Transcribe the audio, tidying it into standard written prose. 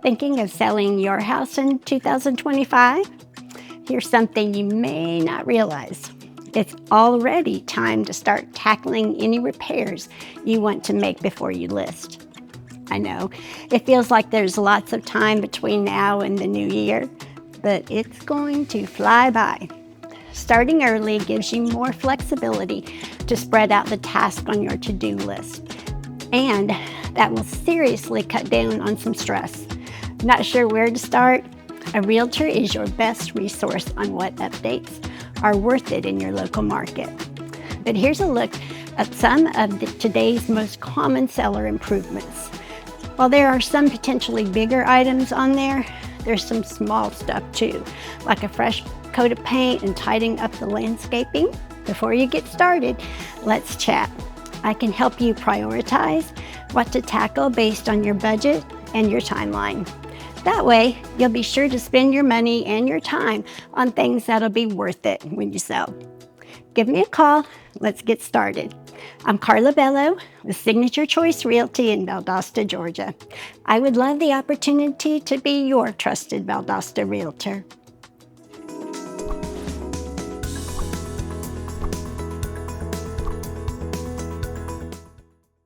Thinking of selling your house in 2025? Here's something you may not realize. It's already time to start tackling any repairs you want to make before you list. I know, it feels like there's lots of time between now and the new year, but it's going to fly by. Starting early gives you more flexibility to spread out the task on your to-do list. And that will seriously cut down on some stress. Not sure where to start? A realtor is your best resource on what updates are worth it in your local market. But here's a look at some of today's most common seller improvements. While there are some potentially bigger items on there, there's some small stuff too, like a fresh coat of paint and tidying up the landscaping. Before you get started, let's chat. I can help you prioritize what to tackle based on your budget and your timeline. That way, you'll be sure to spend your money and your time on things that'll be worth it when you sell. Give me a call. Let's get started. I'm Carla Bello with Signature Choice Realty in Valdosta, Georgia. I would love the opportunity to be your trusted Valdosta realtor.